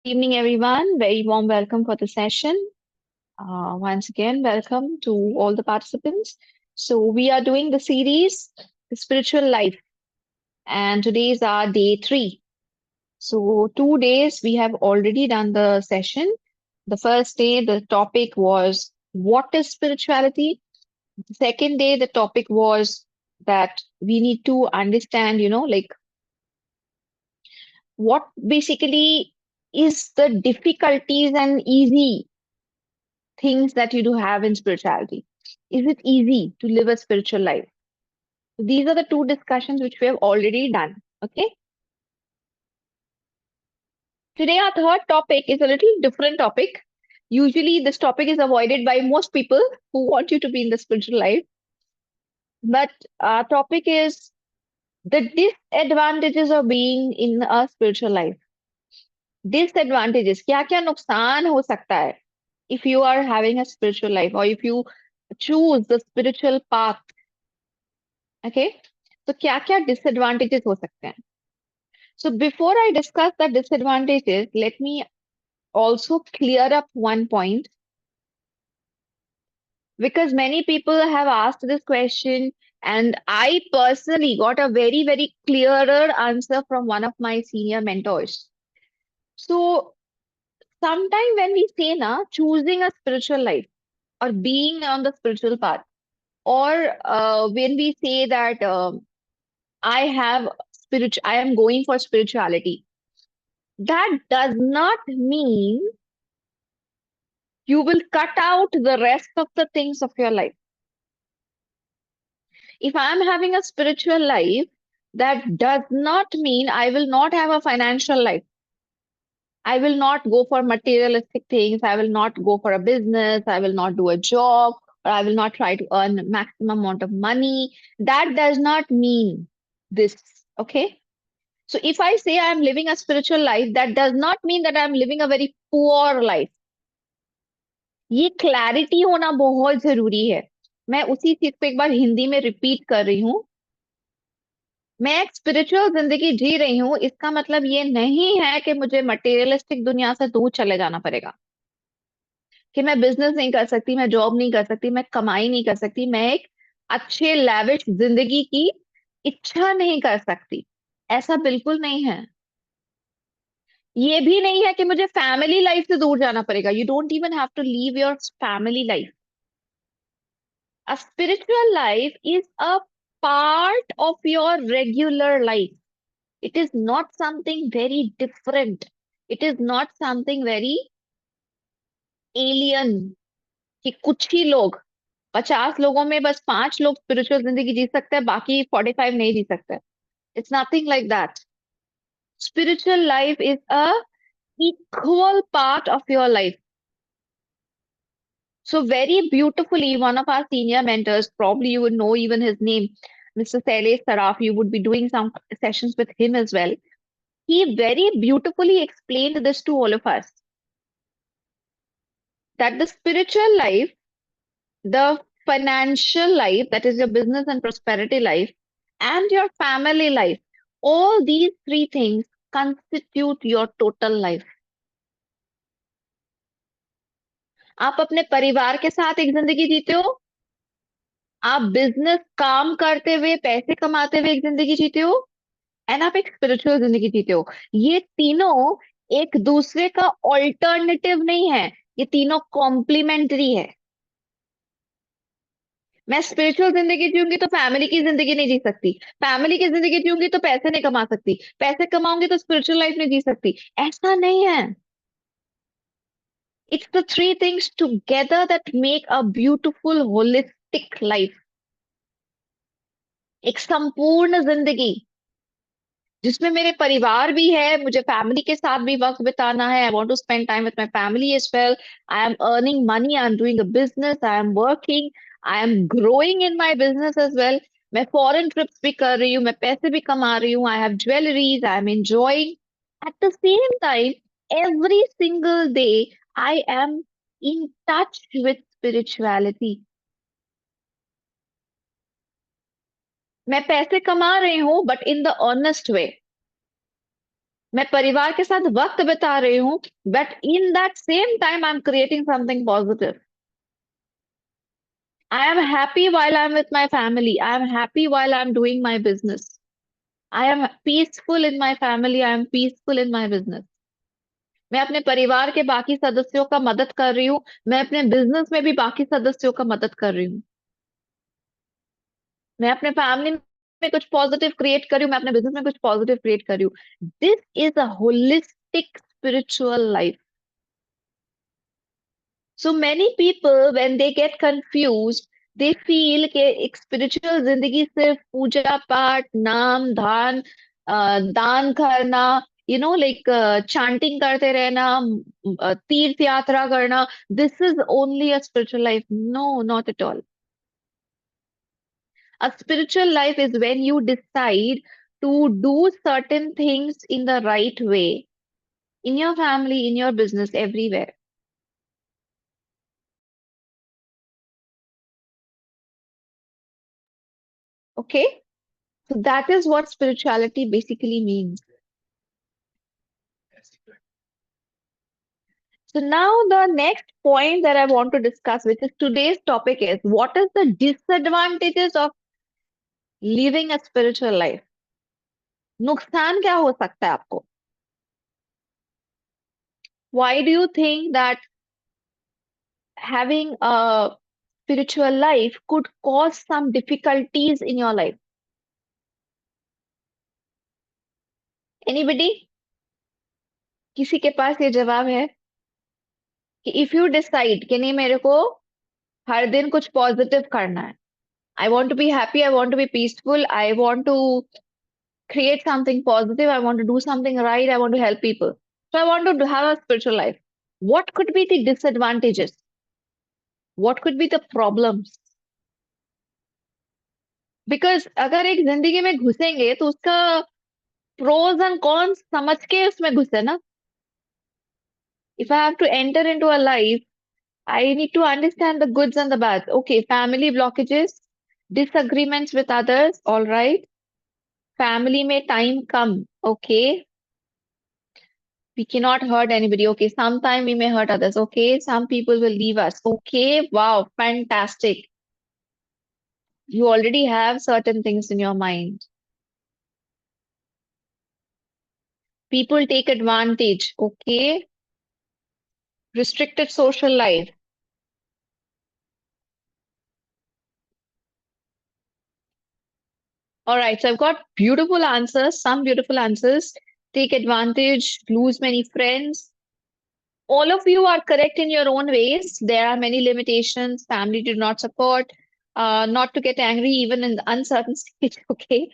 Evening, everyone. Very warm welcome for the session. Once again, welcome to all the participants. So, we are doing the series, The Spiritual Life, and today is our day three. So, 2 days we have already done the session. The first day, the topic was what is spirituality? The second day, the topic was that we need to understand, like what basically is the difficulties and easy things that you do have in spirituality. Is it easy to live a spiritual life? These are the two discussions which we have already done. Okay. Today, our third topic is a little different topic. Usually, this topic is avoided by most people who want you to be in the spiritual life. But our topic is the disadvantages of being in a spiritual life. Disadvantages. क्या क्या नुकसान हो सकता है if you are having a spiritual life or if you choose the spiritual path. Okay. तो क्या क्या disadvantages हो सकते हैं? So before I discuss the disadvantages, let me also clear up one point because many people have asked this question, and I personally got a very, very clearer answer from one of my senior mentors. So sometime when we say na choosing a spiritual life or being on the spiritual path, or when we say that I am going for spirituality, that does not mean you will cut out the rest of the things of your life. If I'm having a spiritual life, that does not mean I will not have a financial life. I will not go for materialistic things. I will not go for a business. I will not do a job, or I will not try to earn maximum amount of money. That does not mean this. Okay. So if I say I'm living a spiritual life, that does not mean that I'm living a very poor life. ये clarity होना बहुत जरूरी है. मैं उसी चीज को एक बार हिंदी में रिपीट कर रही हूँ. मैं एक स्पिरिचुअल जिंदगी जी रही हूँ, इसका मतलब ये नहीं है कि मुझे मटेरियलिस्टिक दुनिया से दूर चले जाना पड़ेगा, कि मैं बिजनेस नहीं कर सकती, मैं जॉब नहीं कर सकती, मैं कमाई नहीं कर सकती, मैं एक अच्छे लैविश जिंदगी की इच्छा नहीं कर सकती. ऐसा बिल्कुल नहीं है. ये भी नहीं है कि मुझे फैमिली लाइफ से दूर जाना पड़ेगा. You don't even have to leave your family life. A spiritual life is a part of your regular life. It is not something very different. It is not something very alien. कि कुछ ही लोग 50 लोगों में बस 5 लोग spiritual जिंदगी जी सकते हैं, बाकी 45 नहीं जी सकते. It's nothing like that. Spiritual life is a equal part of your life. So very beautifully, one of our senior mentors, probably you would know even his name, Mr. Sailesh Saraf, you would be doing some sessions with him as well. He very beautifully explained this to all of us, that the spiritual life, the financial life, that is your business and prosperity life, and your family life, all these three things constitute your total life. आप अपने परिवार के साथ एक जिंदगी जीते हो, आप बिजनेस काम करते हुए पैसे कमाते हुए एक जिंदगी जीते हो, एंड आप एक स्पिरिचुअल जिंदगी जीते हो. ये तीनों एक दूसरे का ऑल्टरनेटिव नहीं है, ये तीनों कॉम्प्लीमेंट्री है. मैं स्पिरिचुअल जिंदगी जीऊंगी तो फैमिली की जिंदगी नहीं जी सकती, फैमिली की जिंदगी जीऊंगी तो पैसे नहीं कमा सकती, पैसे कमाऊंगी तो स्पिरिचुअल लाइफ नहीं जी सकती. ऐसा नहीं है. It's the three things together that make a beautiful holistic life. एक संपूर्ण जिंदगी जिसमें मेरे परिवार भी है, मुझे फैमिली के साथ भी वक्त बिताना है. I want to spend time with my family as well. I am earning money, I am doing a business, I am working, I am growing in my business as well. मैं foreign trips भी कर रही हूँ, मैं पैसे भी कमा रही हूँ, I have jewelleries, I am enjoying. At the same time, every single day I am in touch with spirituality. मैं पैसे कमा रही हूँ but in the honest way. मैं परिवार के साथ वक्त बिता रही हूँ, but in that same time I am creating something positive. I am happy while I'm with my family. I am happy while I'm doing my business. I am peaceful in my family. I am peaceful in my business. मैं अपने परिवार के बाकी सदस्यों का मदद कर रही हूँ. मैं अपने बिजनेस में भी बाकी सदस्यों का मदद कर रही हूँ. मैं अपने फैमिली में कुछ पॉजिटिव क्रिएट कर रही हूँ. मैं अपने बिजनेस में कुछ पॉजिटिव क्रिएट कर रही हूँ. This is a holistic spiritual life. So many people, when they get confused, they feel कि एक spiritual जिंदगी सिर्फ पूजा पाठ, नाम दान, दान करना, like chanting करते रहना, तीर्थ यात्रा करना. This is only a spiritual life. No, not at all. A spiritual life is when you decide to do certain things in the right way, in your family, in your business, everywhere. Okay? So that is what spirituality basically means. So now the next point that I want to discuss, which is today's topic, is what is the disadvantages of living a spiritual life? नुकसान क्या हो सकता है आपको? Why do you think that having a spiritual life could cause some difficulties in your life? Anybody? किसी के पास ये जवाब है कि if you decide कि नहीं मेरे को हर दिन कुछ पॉजिटिव करना है. I want to be happy, I want to be peaceful, I want to create something positive, I want to do something right, I want to help people. So I want to have a spiritual life. What could be the disadvantages? What could be the problems? Because अगर एक जिंदगी में घुसेंगे तो उसका pros and cons समझ के उसमें घुसे ना. If I have to enter into a life, I need to understand the goods and the bads. Okay, family blockages, disagreements with others, all right. Family में time come, okay. We cannot hurt anybody. Okay, sometime we may hurt others. Okay, some people will leave us. Okay, wow, fantastic. You already have certain things in your mind. People take advantage. Okay, restricted social life. All right, so I've got beautiful answers, some beautiful answers. Take advantage, lose many friends. All of you are correct in your own ways. There are many limitations. Family did not support. Not to get angry even in the uncertain stage. Okay.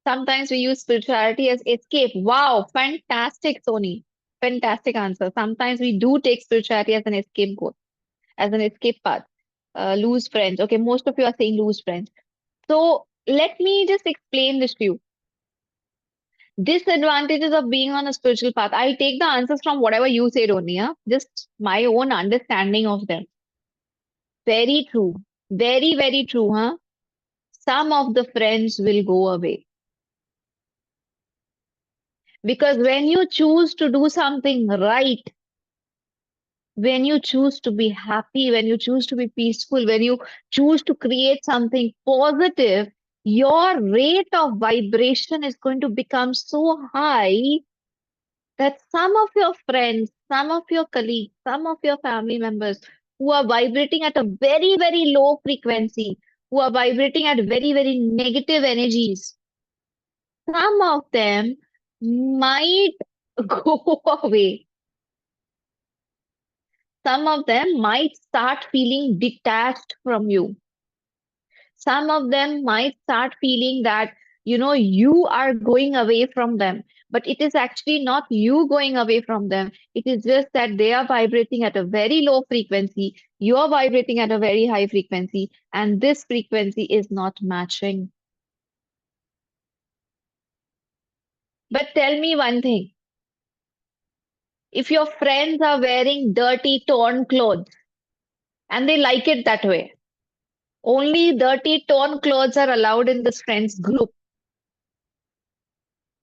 Sometimes we use spirituality as escape. Wow, fantastic, Sony. Fantastic answer. Sometimes we do take spirituality as an escape goal, as an escape path. Lose friends. Okay, most of you are saying lose friends. So let me just explain this to you. Disadvantages of being on a spiritual path. I'll take the answers from whatever you said only, huh? Just my own understanding of them. Very true. Very, very true, huh? Some of the friends will go away. Because when you choose to do something right, when you choose to be happy, when you choose to be peaceful, when you choose to create something positive, your rate of vibration is going to become so high that some of your friends, some of your colleagues, some of your family members who are vibrating at a very, very low frequency, who are vibrating at very, very negative energies, some of them might go away. Some of them might start feeling detached from you. Some of them might start feeling that, you are going away from them. But it is actually not you going away from them. It is just that they are vibrating at a very low frequency. You are vibrating at a very high frequency. And this frequency is not matching. But tell me one thing. If your friends are wearing dirty, torn clothes and they like it that way, only dirty, torn clothes are allowed in this friends group.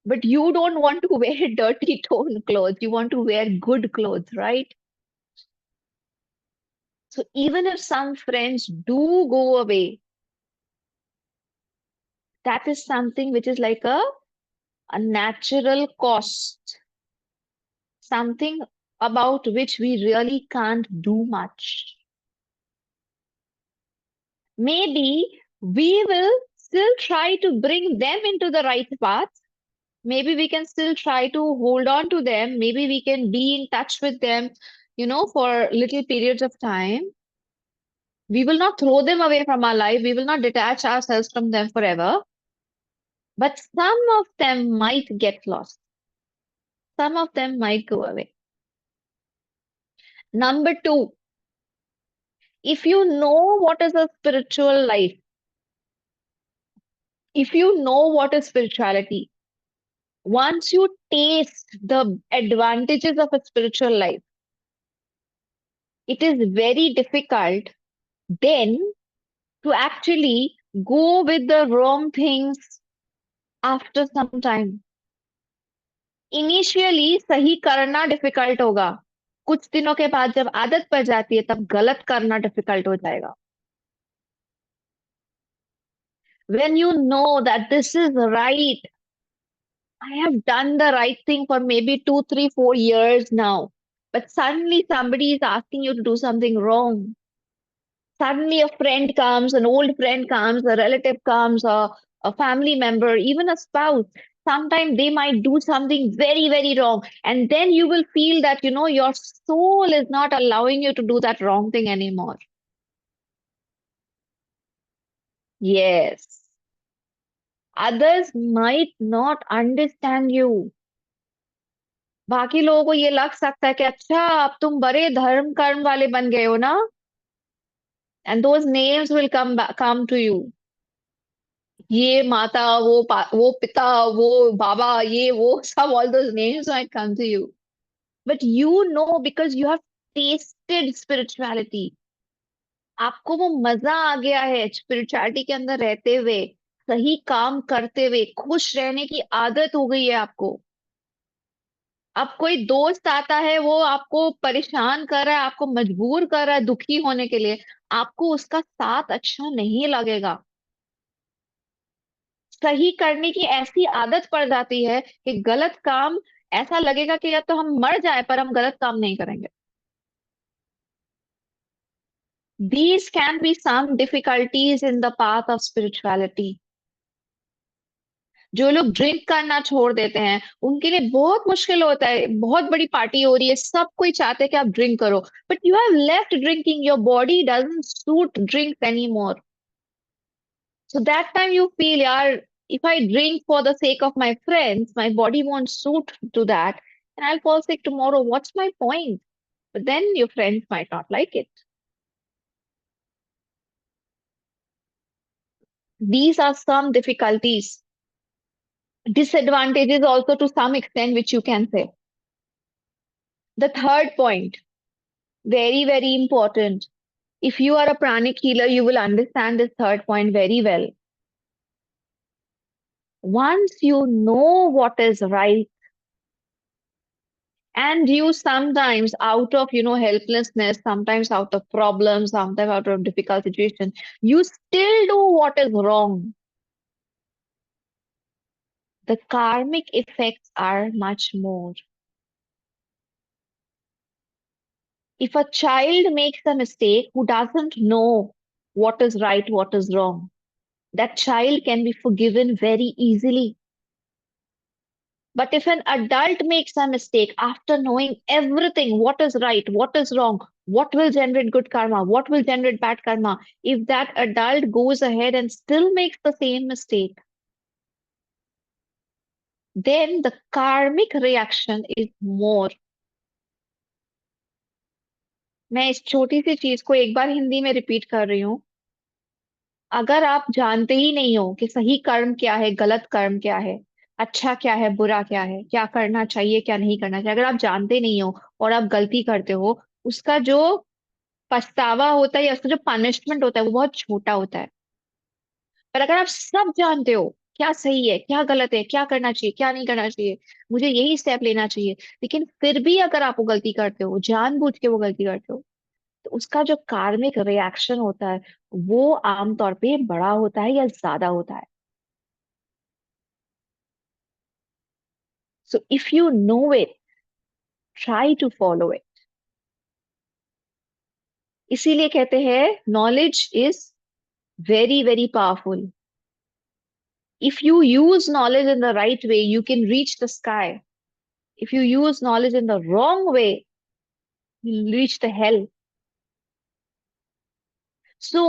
But you don't want to wear dirty torn clothes. You want to wear good clothes, right? So even if some friends do go away, that is something which is like a natural cost, something about which we really can't do much. Maybe we will still try to bring them into the right path. Maybe we can still try to hold on to them. Maybe we can be in touch with them, for little periods of time. We will not throw them away from our life. We will not detach ourselves from them forever. But some of them might get lost. Some of them might go away. Number two, if you know what is a spiritual life, if you know what is spirituality, once you taste the advantages of a spiritual life, it is very difficult then to actually go with the wrong things after some time. Initially सही करना difficult होगा, कुछ दिनों के बाद जब आदत पड़ जाती है तब गलत करना डिफिकल्ट हो जाएगा. When you know that this is right, I have done the right thing for maybe 2, 3, 4 years now, but suddenly somebody is asking you to do something wrong. Suddenly a friend comes, an old friend comes, a relative comes, a family member, even a spouse. Sometimes they might do something very, very wrong. And then you will feel that, your soul is not allowing you to do that wrong thing anymore. Yes. Others might not understand you. बाकी लोगों को ये लग सकता है कि अच्छा अब तुम बड़े धर्म कर्म वाले बन गए हो ना. And those names will come to you. ये माता वो पिता वो बाबा ये वो सब all those names might come to you, but because you have tasted spirituality. आपको वो मजा आ गया है स्पिरिचुअलिटी के अंदर रहते हुए, सही काम करते हुए खुश रहने की आदत हो गई है आपको. अब कोई दोस्त आता है वो आपको परेशान कर रहा है, आपको मजबूर कर रहा है दुखी होने के लिए, आपको उसका साथ अच्छा नहीं लगेगा. सही करने की ऐसी आदत पड़ जाती है कि गलत काम ऐसा लगेगा कि या तो हम मर जाए पर हम गलत काम नहीं करेंगे. These can be some difficulties in the path of spirituality. जो लोग ड्रिंक करना छोड़ देते हैं उनके लिए बहुत मुश्किल होता है. बहुत बड़ी पार्टी हो रही है, सब कोई चाहते हैं कि आप ड्रिंक करो, but you have left drinking, your body doesn't suit drink any more. So that time you feel, yaar, if I drink for the sake of my friends, my body won't suit to that, and I'll fall sick tomorrow. What's my point? But then your friends might not like it. These are some difficulties, disadvantages also to some extent, which you can say. The third point, very, very important. If you are a pranic healer, you will understand this third point very well. Once you know what is right, and you sometimes out of helplessness, sometimes out of problems, sometimes out of difficult situation, you still do what is wrong, the karmic effects are much more. If a child makes a mistake who doesn't know what is right, what is wrong, that child can be forgiven very easily. But if an adult makes a mistake after knowing everything, what is right, what is wrong, what will generate good karma, what will generate bad karma, if that adult goes ahead and still makes the same mistake, then the karmic reaction is more. मैं इस छोटी सी चीज को एक बार हिंदी में repeat कर रही हूँ. अगर आप जानते ही नहीं हो कि सही कर्म क्या है, गलत कर्म क्या है, अच्छा क्या है, बुरा क्या है, क्या करना चाहिए, क्या नहीं करना चाहिए, अगर आप जानते नहीं हो और आप गलती करते हो, उसका जो पछतावा होता है या उसका जो पनिशमेंट होता है वो बहुत छोटा होता है. पर अगर आप सब जानते हो क्या सही है, क्या गलत है, क्या करना चाहिए, क्या नहीं करना चाहिए, मुझे यही स्टेप लेना चाहिए। लेकिन फिर भी अगर आप वो गलती करते हो, जानबूझ के वो गलती करते हो, तो उसका जो कार्मिक रिएक्शन होता है वो आमतौर पे बड़ा होता है या ज्यादा होता है। So if you know it, try to follow it. इसीलिए कहते हैं knowledge is very very powerful. If you use knowledge in the right way, you can reach the sky. If you use knowledge in the wrong way, you'll reach the hell. So,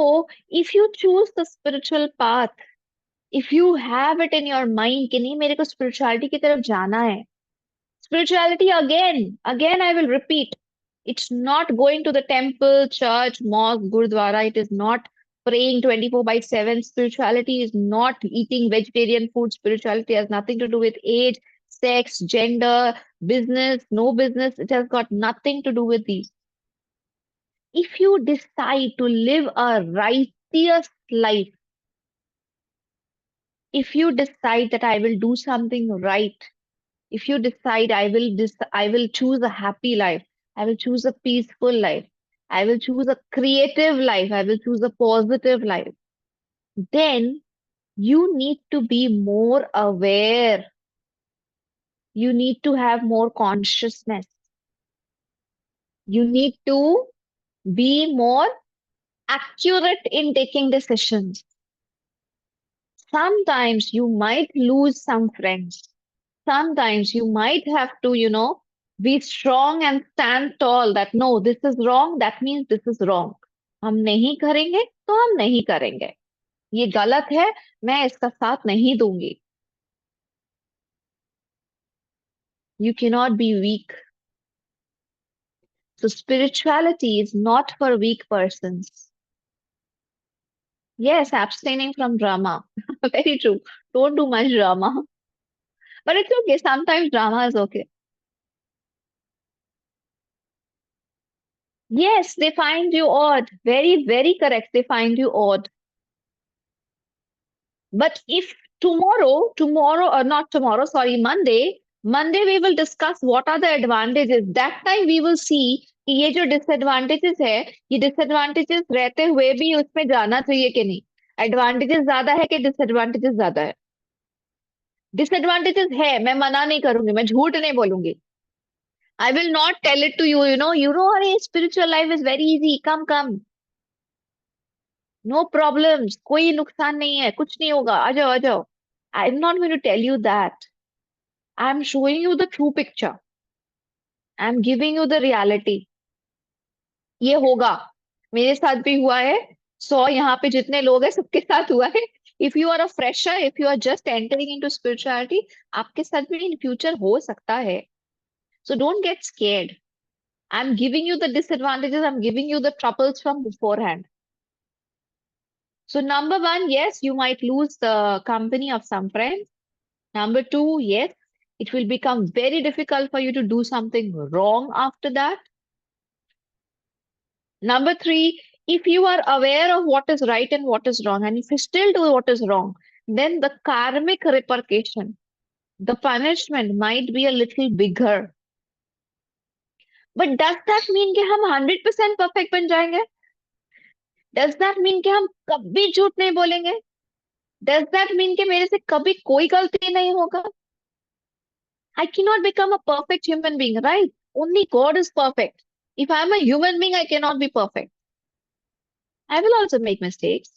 if you choose the spiritual path, if you have it in your mind कि नहीं मेरे को spirituality की तरफ जाना है, spirituality again I will repeat, it's not going to the temple, church, mosque, gurdwara. It is not praying 24 by 7. Spirituality is not eating vegetarian food. Spirituality has nothing to do with age, sex, gender, business, no business. It has got nothing to do with these. If you decide to live a righteous life, if you decide that I will do something right, if you decide I will choose a happy life, I will choose a peaceful life, I will choose a creative life, I will choose a positive life, then you need to be more aware. You need to have more consciousness. You need to be more accurate in taking decisions. Sometimes you might lose some friends. Sometimes you might have to, be strong and stand tall that no, this is wrong. That means this is wrong. हम नहीं करेंगे तो हम नहीं करेंगे। ये गलत है, मैं इसका साथ नहीं दूंगी। You cannot be weak. So spirituality is not for weak persons. Yes, abstaining from drama. Very true. Don't do much drama. But it's okay. Sometimes drama is okay. Yes, they find you odd. Very, very correct. They find you odd. But if tomorrow or not tomorrow, sorry, Monday we will discuss what are the advantages. That time we will see कि ये जो disadvantages है, ये disadvantages रहते हुए भी उसमें जाना चाहिए कि नहीं। Advantages ज्यादा है कि disadvantages ज्यादा है? Disadvantages है, मैं मना नहीं करूंगी, मैं झूठ नहीं बोलूंगी। I will not tell it to you, अरे spiritual life is very easy, come, no problems, कोई नुकसान नहीं है, कुछ नहीं होगा, आ जाओ। I'm not going to tell you that. I'm showing you the true picture. I'm giving you the reality. ये होगा, मेरे साथ भी हुआ है। 100 यहाँ पे जितने लोग हैं सबके साथ हुआ है। If you are a fresher, if you are just entering into spirituality, आपके साथ भी इन फ्यूचर हो सकता है। So don't get scared. I am giving you the disadvantages, I am giving you the troubles from beforehand. So number one, yes, you might lose the company of some friends. Number two, yes, it will become very difficult for you to do something wrong after that. Number three, if you are aware of what is right and what is wrong, and if you still do what is wrong, then the karmic repercussion, the punishment might be a little bigger. But does that mean कि हम 100% perfect बन जाएंगे? Does that mean कि हम कभी झूठ नहीं बोलेंगे? Does that mean कि मेरे से कभी कोई गलती नहीं होगा? I cannot become a perfect human being, right? Only God is perfect. If I'm a human being, I cannot be perfect. I will also make mistakes.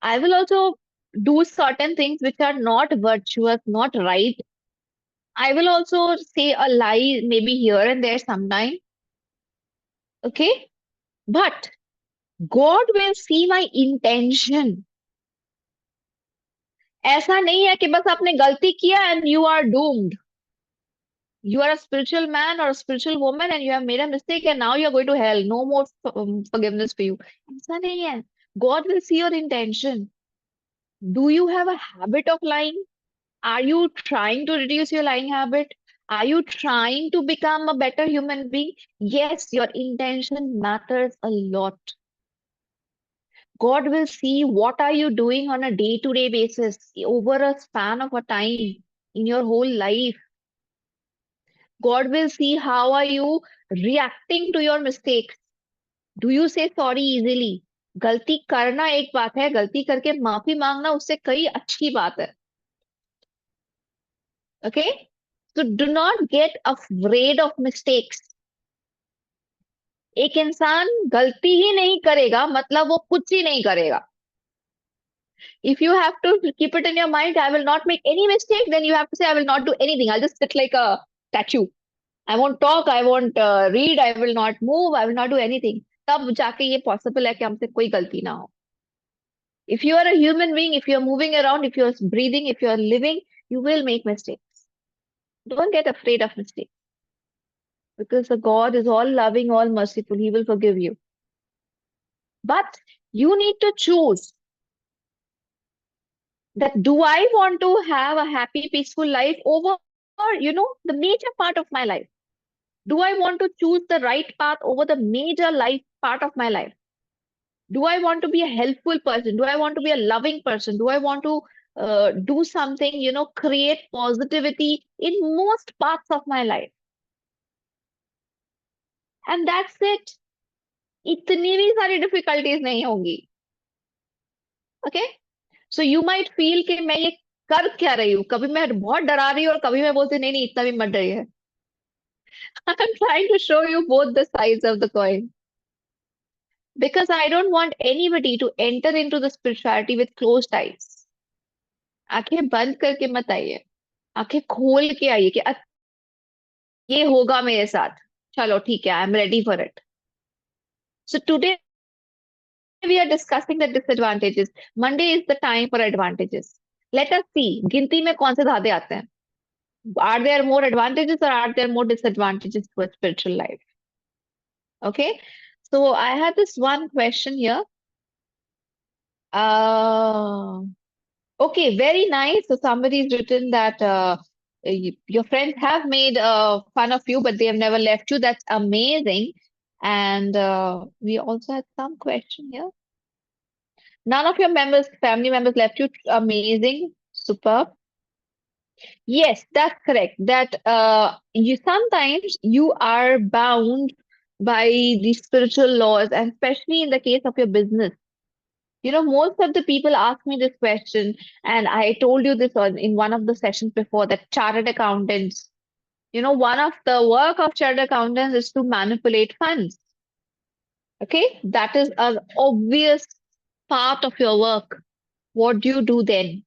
I will also do certain things which are not virtuous, not right. I will also say a lie maybe here and there sometime. Okay? But God will see my intention. ऐसा नहीं है कि बस आपने गलती किया and you are doomed. You are a spiritual man or a spiritual woman and you have made a mistake and now you're going to hell. No more forgiveness for you. ऐसा नहीं है. God will see your intention. Do you have a habit of lying? Are you trying to reduce your lying habit? Are you trying to become a better human being? Yes, your intention matters a lot. God will see what are you doing on a day-to-day basis over a span of a time in your whole life. God will see how are you reacting to your mistakes. Do you say sorry easily? गलती करना एक बात है, गलती करके माफी मांगना उससे कई अच्छी बात है. Okay? So do not get afraid of mistakes. एक इंसान गलती ही नहीं करेगा मतलब वो कुछ ही नहीं करेगा. If you have to keep it in your mind, I will not make any mistake, then you have to say, I will not do anything. I'll just sit like a statue. I won't talk, I won't read, I will not move, I will not do anything. तब जाके ये possible है कि हमसे कोई गलती ना हो. If you are a human being, if you are moving around, if you are breathing, if you are living, you will make mistakes. Don't get afraid of mistakes because the God is all loving, all merciful. He will forgive you. But you need to choose that do I want to have a happy, peaceful life over, the major part of my life? Do I want to choose the right path over the major life part of my life? Do I want to be a helpful person? Do I want to be a loving person? Do I want to do something, create positivity in most parts of my life? And that's it. इतनी भी सारी difficulties नहीं होंगी. Okay? So you might feel कि मैं ये कर क्या रही हूँ, कभी मैं बहुत डरा रही हूँ और कभी मैं बोलती नहीं नहीं इतना भी मत डरिए. I'm trying to show you both the sides of the coin because I don't want anybody to enter into the spirituality with closed eyes. आंखें बंद करके मत आइए, आंखें खोल के आइए कि ये होगा मेरे साथ, चलो ठीक है, I am ready for it. So today we are discussing the disadvantages. Monday is the time for advantages. Let us see गिनती में कौन से धाधे आते हैं. Are there more advantages or are there more disadvantages to a spiritual life? Okay, so I have this one question here. Uh, okay, very nice. So somebody's written that your friends have made fun of you, but they have never left you. That's amazing. And we also had some question here. None of your family members left you. Amazing. Superb. Yes, that's correct. That you sometimes you are bound by the spiritual laws, and especially in the case of your business. Most of the people ask me this question, and I told you this in one of the sessions before that chartered accountants, one of the work of chartered accountants is to manipulate funds. Okay, that is an obvious part of your work. What do you do then?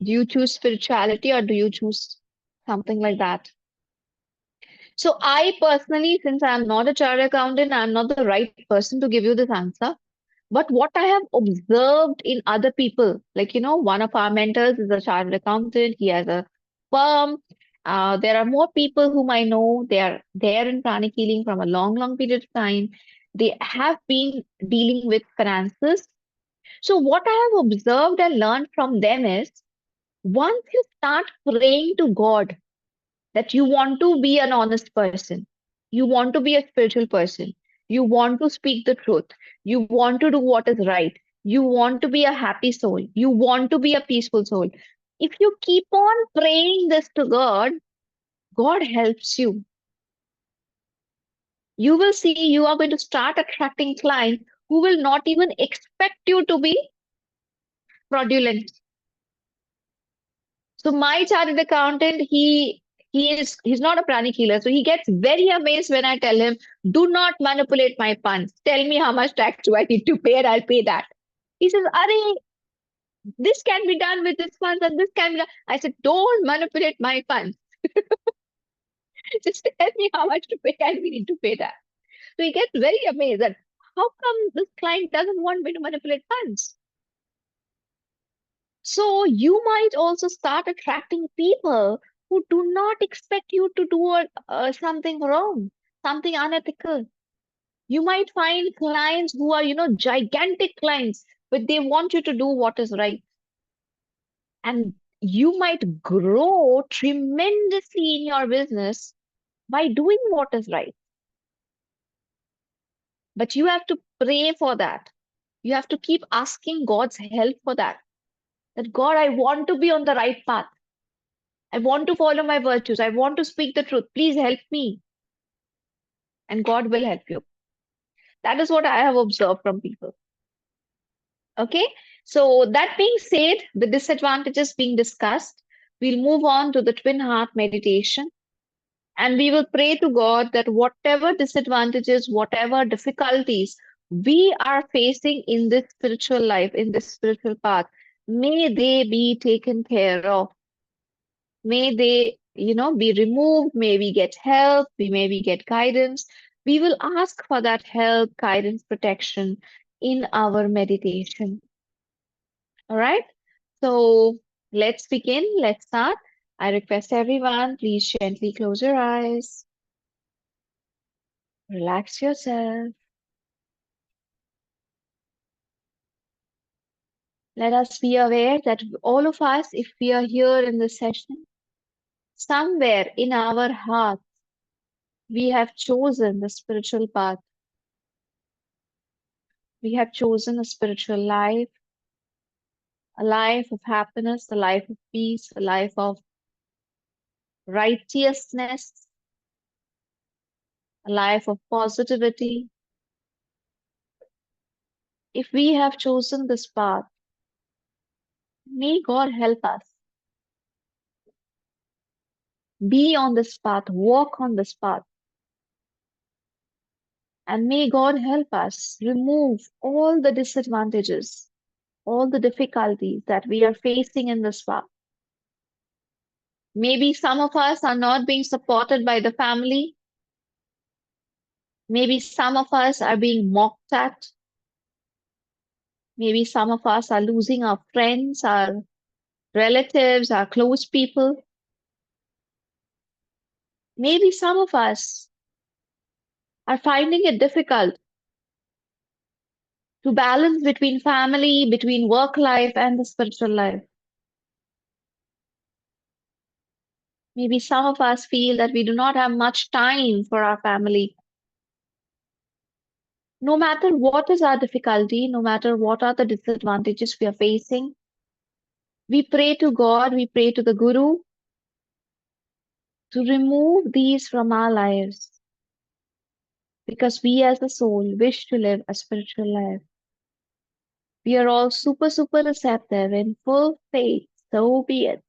Do you choose spirituality or do you choose something like that? So I personally, since I'm not a chartered accountant, I'm not the right person to give you this answer. But what I have observed in other people, like, one of our mentors is a chartered accountant, he has a firm. There are more people whom I know, they are there in pranic healing from a long, long period of time. They have been dealing with finances. So what I have observed and learned from them is once you start praying to God that you want to be an honest person, you want to be a spiritual person, you want to speak the truth, you want to do what is right, you want to be a happy soul, you want to be a peaceful soul. If you keep on praying this to God, God helps you. You will see you are going to start attracting clients who will not even expect you to be fraudulent. So my chartered accountant, he's not a pranic healer. So he gets very amazed when I tell him, do not manipulate my funds. Tell me how much tax do I need to pay and I'll pay that. He says, Are, this can be done with this funds and this can be done. I said, don't manipulate my funds. Just tell me how much to pay and we need to pay that. So he gets very amazed that how come this client doesn't want me to manipulate funds? So you might also start attracting people who do not expect you to do something wrong, something unethical. You might find clients who are, gigantic clients, but they want you to do what is right. And you might grow tremendously in your business by doing what is right. But you have to pray for that. You have to keep asking God's help for that. That God, I want to be on the right path. I want to follow my virtues. I want to speak the truth. Please help me. And God will help you. That is what I have observed from people. Okay. So, that being said, the disadvantages being discussed, we'll move on to the twin heart meditation. And we will pray to God that whatever disadvantages, whatever difficulties we are facing in this spiritual life, in this spiritual path, may they be taken care of. May they, be removed. May we get help. May we get guidance. We will ask for that help, guidance, protection in our meditation. All right. So let's begin. Let's start. I request everyone, please gently close your eyes. Relax yourself. Let us be aware that all of us, if we are here in this session, somewhere in our heart, we have chosen the spiritual path. We have chosen a spiritual life, a life of happiness, a life of peace, a life of righteousness, a life of positivity. If we have chosen this path, may God help us be on this path, walk on this path. And may God help us remove all the disadvantages, all the difficulties that we are facing in this path. Maybe some of us are not being supported by the family. Maybe some of us are being mocked at. Maybe some of us are losing our friends, our relatives, our close people. Maybe some of us are finding it difficult to balance between family, between work life, and the spiritual life. Maybe some of us feel that we do not have much time for our family. No matter what is our difficulty, no matter what are the disadvantages we are facing, we pray to God, we pray to the Guru to remove these from our lives because we as a soul wish to live a spiritual life. We are all super receptive in full faith, so be it.